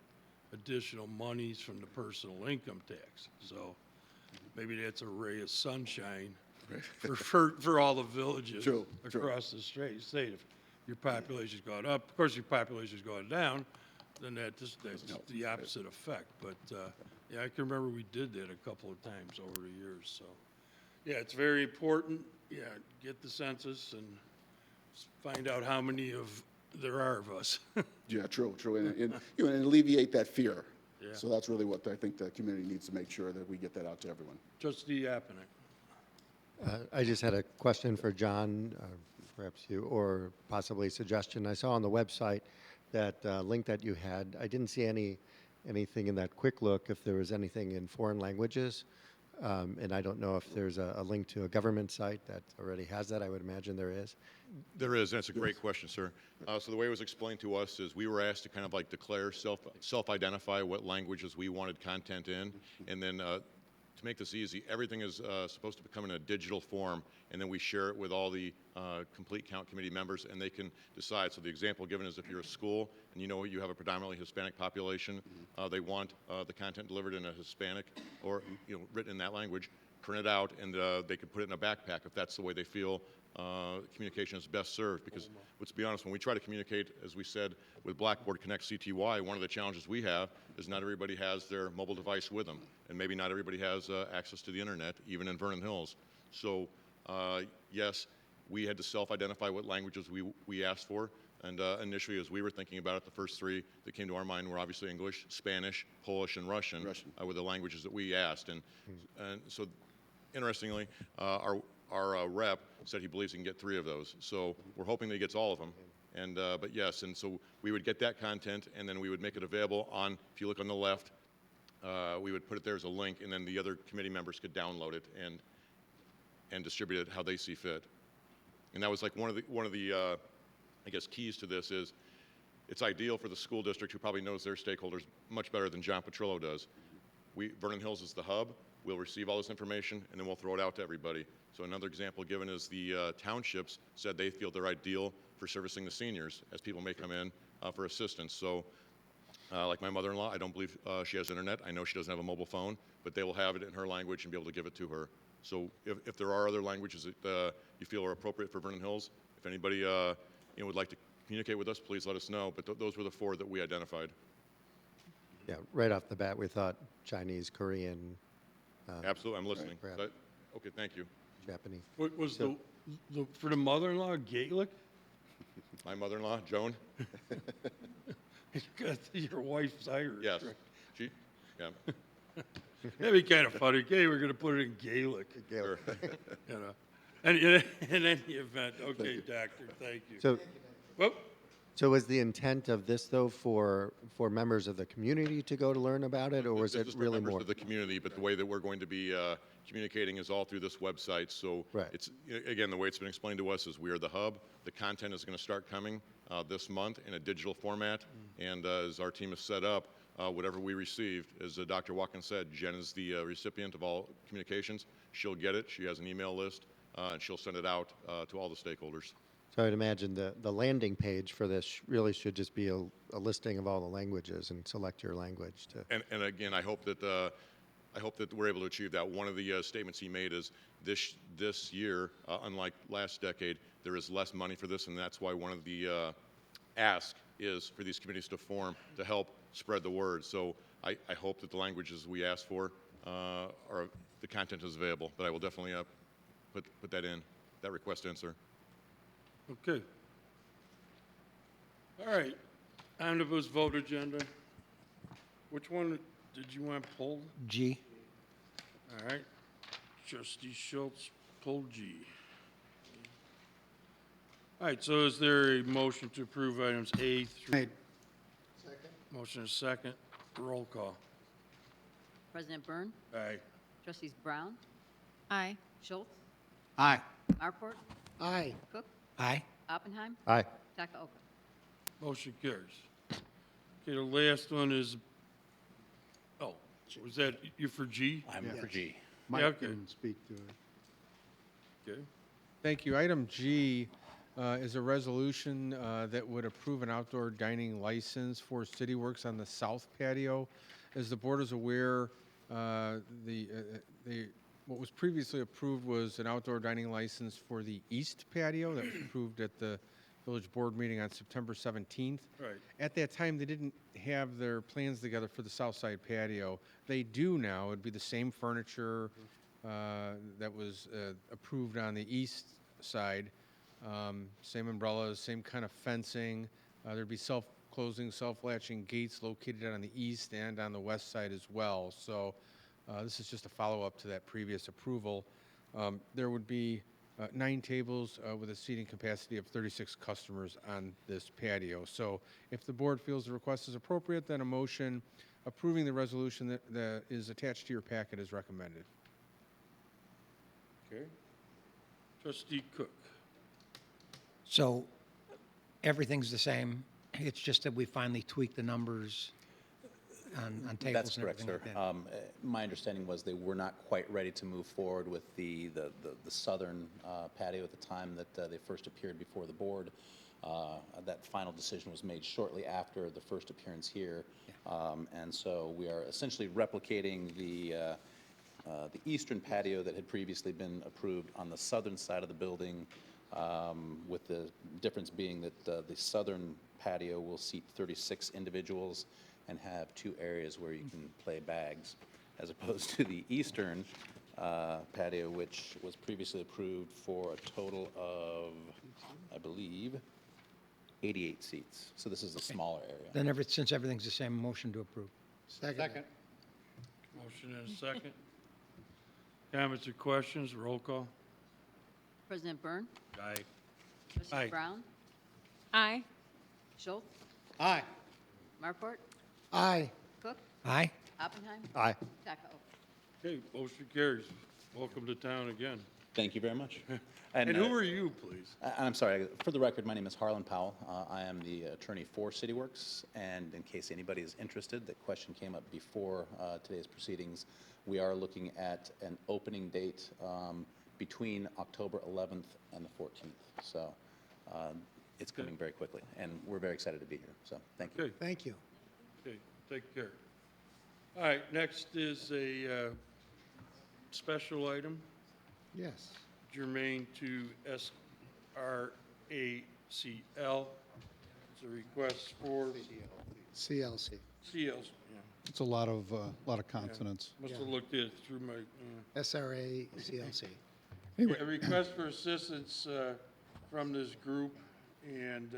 additional monies from the personal income tax. So maybe that's a ray of sunshine for all the villages across the state. If your population's gone up, of course your population's going down, then that's the opposite effect. But I can remember we did that a couple of times over the years. So it's very important. Get the census and find out how many there are of us. Yeah, true, and alleviate that fear. Yeah. So that's really what I think the community needs to make sure that we get that out to everyone. Trustee Apenick. I just had a question for John, perhaps you, or possibly a suggestion. I saw on the website that link that you had. I didn't see anything in that quick look if there was anything in foreign languages. And I don't know if there's a link to a government site that already has that. I would imagine there is. There is, and it's a great question, sir. So the way it was explained to us is we were asked to kind of like declare, self-identify what languages we wanted content in, and then to make this easy, everything is supposed to become in a digital form, and then we share it with all the complete count committee members, and they can decide. So the example given is if you're a school and you have a predominantly Hispanic population, they want the content delivered in a Hispanic or written in that language, print it out, and they could put it in a backpack if that's the way they feel communication is best served. Because let's be honest, when we try to communicate, as we said, with Blackboard Connect CTY, one of the challenges we have is not everybody has their mobile device with them, and maybe not everybody has access to the internet, even in Vernon Hills. So yes, we had to self-identify what languages we asked for, and initially, as we were thinking about it, the first three that came to our mind were obviously English, Spanish, Polish, and Russian. Were the languages that we asked. And so, interestingly, our rep said he believes he can get 3 of those. So we're hoping that he gets all of them. And but yes, and so we would get that content, and then we would make it available on. If you look on the left, we would put it there as a link, and then the other committee members could download it and distribute it how they see fit. And that was like one of the I guess keys to this is it's ideal for the school district, who probably knows their stakeholders much better than John Petrillo does. Vernon Hills is the hub. We'll receive all this information, and then we'll throw it out to everybody. So another example given is the townships said they feel they're ideal for servicing the seniors, as people may come in for assistance. So like my mother-in-law, I don't believe she has internet. I know she doesn't have a mobile phone, but they will have it in her language and be able to give it to her. So if there are other languages that you feel are appropriate for Vernon Hills, if anybody would like to communicate with us, please let us know. But those were the 4 that we identified. Yeah, right off the bat, we thought Chinese, Korean. Absolutely, I'm listening. Perhaps. Okay, thank you. Japanese. What was So- for the mother-in-law, Gaelic? My mother-in-law, Joan? Your wife's Irish. Yes. right? She, yeah. That'd be kind of funny. Okay, we're gonna put it in Gaelic. Sure. You know, and in any event, okay, doctor, thank you. So, Whoop. so was the intent of this, though, for members of the community to go to learn about it, or was This it is for really members more? of the community, but the way that we're going to be communicating is all through this website. So Right. it's, again, the way it's been explained to us is we are the hub. The content is going to start coming this month in a digital format. And as our team is set up, whatever we received, as Dr. Watkins said, Jen is the recipient of all communications. She'll get it. She has an email list, and she'll send it out to all the stakeholders. So I'd imagine the landing page for this really should just be a listing of all the languages and select your language to. And again, I hope that we're able to achieve that. One of the statements he made is this year, unlike last decade, there is less money for this, and that's why one of the ask is for these committees to form to help spread the word. So I hope that the languages we asked for are the content is available, but I will definitely put that in, that request in, sir. Okay. All right, omnibus vote agenda. Which one did you want pulled? G. All right, trustee Schultz pulled G. All right, so is there a motion to approve items A through? Made. Motion is second, roll call. President Byrne, Aye. trustees Brown, Aye. Schultz, Aye. Marport, Aye. Cook, Aye. Oppenheim, Aye. Takaoka. Motion carries. Okay, the last one is, oh, was that you for G? I'm for G. Mike okay. can speak to it. Okay. Thank you. Item G is a resolution that would approve an outdoor dining license for CityWorks on the south patio. As the board is aware, what was previously approved was an outdoor dining license for the east patio that was approved at the village board meeting on September 17th. Right. At that time, they didn't have their plans together for the south side patio. They do now. It'd be the same furniture that was approved on the east side. Same umbrellas, same kind of fencing. There'd be self-closing, self-latching gates located on the east and on the west side as well. So this is just a follow-up to that previous approval. There would be 9 tables with a seating capacity of 36 customers on this patio. So if the board feels the request is appropriate, then a motion approving the resolution that is attached to your packet is recommended. Okay. Trustee Cook. So everything's the same. It's just that we finally tweaked the numbers on tables That's and correct, everything sir. like that. My understanding was they were not quite ready to move forward with the southern patio at the time that they first appeared before the board. That final decision was made shortly after the first appearance here. And so we are essentially replicating the eastern patio that had previously been approved on the southern side of the building, with the difference being that the southern patio will seat 36 individuals and have 2 areas where you can play bags, as opposed to the eastern patio, which was previously approved for a total of, I believe, 88 seats. So this is a smaller area. Then since everything's the same, motion to approve. Second. Motion and a second. Comments or questions? Roll call. President Byrne, Aye. trustees Aye. Brown, Aye. Schultz, Aye. Marport, Aye. Cook, Aye. Oppenheim, Aye. Takaoka. Okay, motion carries. Welcome to town again. Thank you very much. And who are you, please? I'm sorry, for the record, my name is Harlan Powell. I am the attorney for CityWorks, and in case anybody is interested, the question came up before today's proceedings. We are looking at an opening date between October 11th and the 14th. So it's coming very quickly, and we're very excited to be here. So thank you. Okay, Thank you. okay, take care. All right, next is a special item Yes. germane to SRA CL. It's a request for CLC. CLs. Yeah. It's a lot of consonants. Must have looked it through my, SRA CLC. Anyway. A request for assistance from this group, and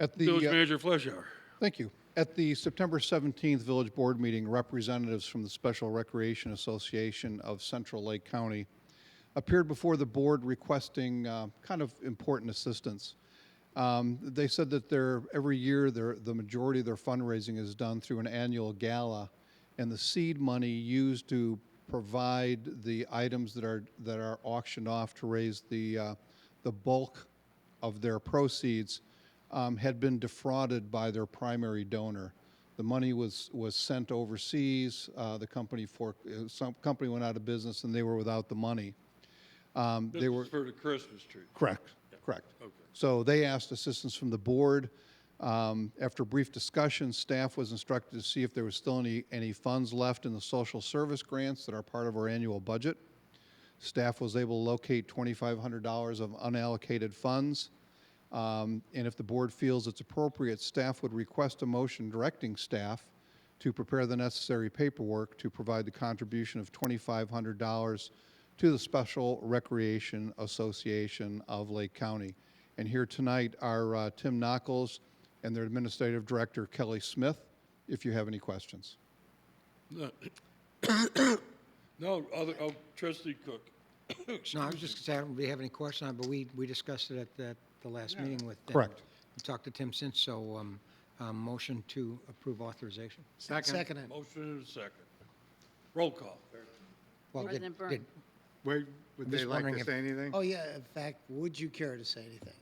At the, Village Manager Fleischower. Thank you. At the September 17th Village Board meeting, representatives from the Special Recreation Association of Central Lake County appeared before the board requesting kind of important assistance. They said that every year the majority of their fundraising is done through an annual gala, and the seed money used to provide the items that are auctioned off to raise the bulk of their proceeds had been defrauded by their primary donor. The money was sent overseas. Some company went out of business, and they were without the money. This is for the Christmas tree. Correct. Okay. So they asked assistance from the board. After brief discussion, staff was instructed to see if there was still any funds left in the social service grants that are part of our annual budget. Staff was able to locate $2,500 of unallocated funds. And if the board feels it's appropriate, staff would request a motion directing staff to prepare the necessary paperwork to provide the contribution of $2,500 to the Special Recreation Association of Lake County. And here tonight are Tim Knuckles and their Administrative Director, Kelly Smith, if you have any questions. No, Trustee Cook. No, I was just saying, I don't really have any questions on it, but we discussed it at the last meeting with them. Correct. We talked to Tim since, so motion to approve authorization. Second it. Motion and a second. Roll call. Well, President Byrne. Would I'm they just like wondering to if- say anything? Oh, yeah, in fact, would you care to say anything?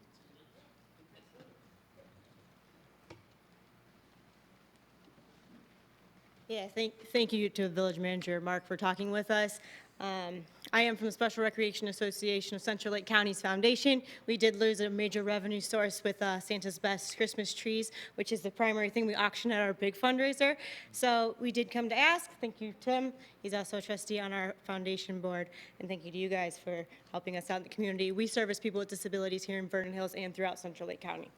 Yeah, thank you to Village Manager Mark for talking with us. I am from the Special Recreation Association of Central Lake County's Foundation. We did lose a major revenue source with Santa's Best Christmas trees, which is the primary thing we auction at our big fundraiser. So we did come to ask. Thank you, Tim. He's also a trustee on our foundation board. And thank you to you guys for helping us out in the community. We service people with disabilities here in Vernon Hills and throughout Central Lake County.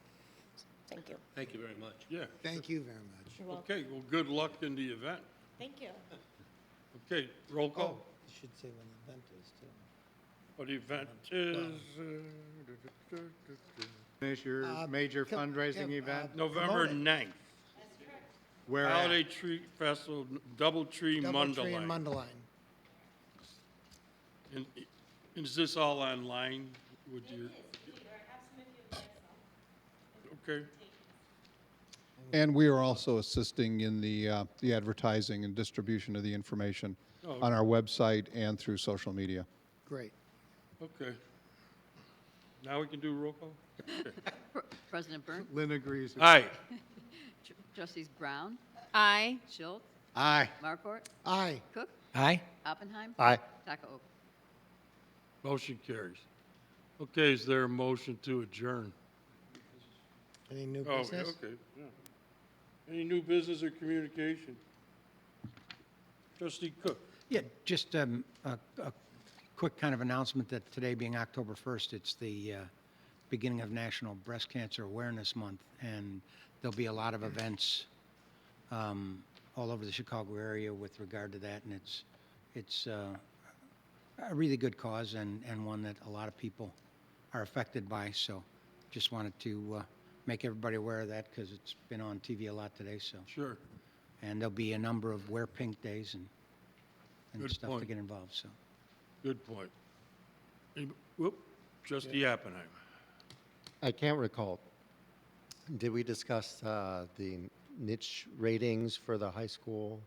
Thank you. Thank you very much. Yeah. Thank you very much. You're welcome. Okay, well, good luck in the event. Thank you. Okay, roll call. You should say when the event is, too. Well, the event is Finish your major Kim, fundraising event? November Promote it. 9th. Where Holiday at? Tree Festival, Doubletree Doubletree and Mundelein. Mundelein. And is this all online with your? Okay, And we are also assisting in the advertising and distribution of the information Oh, on our website and through social media. Great. okay. Now we can do roll call? Okay. President Byrne. Lynn agrees. Aye. Trustees Brown, Aye. Schultz, Aye. Markwart, Aye. Cook, Aye? Oppenheim. Aye. Takao. Motion carries. Okay, is there a motion to adjourn? Any new Oh, business? okay, yeah. Any new business or communication? Trustee Cook. Yeah, just a quick kind of announcement that today being October 1st, it's the beginning of National Breast Cancer Awareness Month, and there'll be a lot of events all over the Chicago area with regard to that, and it's a really good cause and one that a lot of people are affected by, so just wanted to make everybody aware of that because it's been on TV a lot today, so. Sure. And there'll be a number of Wear Pink days and Good stuff point. to get involved, so. Good point. Whoop, Trustee Oppenheim. I can't recall. Did we discuss the niche ratings for the high school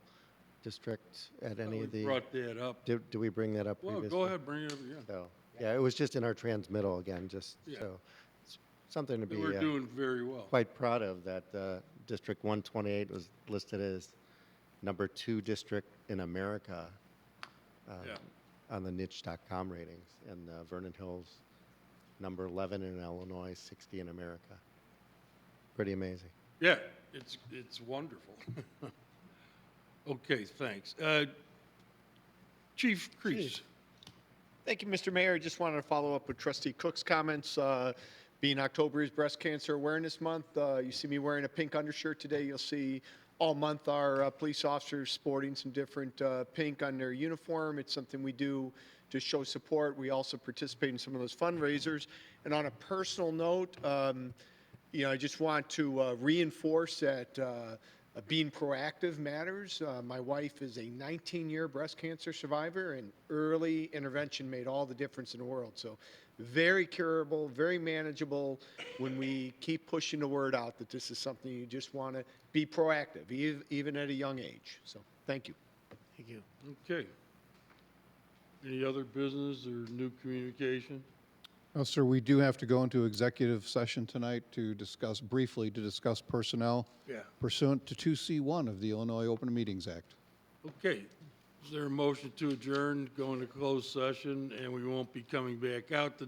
district at any We of the? brought that up. Do we bring that up Well, previously? go ahead, bring it up again. So, yeah, it was just in our transmittal again, just Yeah. so, it's something to be We're doing very well. quite proud of, that District 128 was listed as #2 district in America Yeah. on the niche.com ratings, and Vernon Hills, #11 in Illinois, 60 in America. Pretty amazing. Yeah, it's wonderful. Okay, thanks. Chief Crease. Thank you, Mr. Mayor. I just wanted to follow up with Trustee Cook's comments. Being October is Breast Cancer Awareness Month, you see me wearing a pink undershirt today. You'll see all month our police officers sporting some different pink on their uniform. It's something we do to show support. We also participate in some of those fundraisers. And on a personal note, I just want to reinforce that being proactive matters. My wife is a 19-year breast cancer survivor, and early intervention made all the difference in the world. So very curable, very manageable when we keep pushing the word out that this is something you just want to be proactive, even at a young age. So thank you. Thank you. Okay. Any other business or new communication? Oh, sir, we do have to go into executive session tonight to discuss personnel Yeah. pursuant to 2C1 of the Illinois Open Meetings Act. Okay. Is there a motion to adjourn, go into closed session, and we won't be coming back out to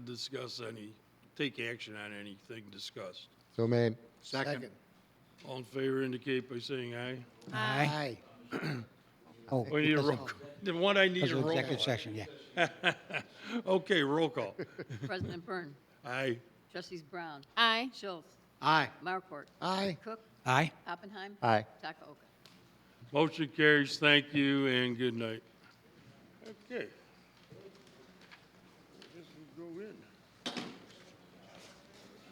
take action on anything discussed? So made. Second. All in favor indicate by saying aye. Aye. Oh, We need a because roll of- call. The one I need because a of roll executive call. session, yeah. Okay, roll call. President Byrne. Aye. Trustees Brown. Aye. Schultz. Aye. Markort. Aye. Cook. Aye. Oppenheim. Aye. Takaoka. Motion carries. Thank you and good night. Okay.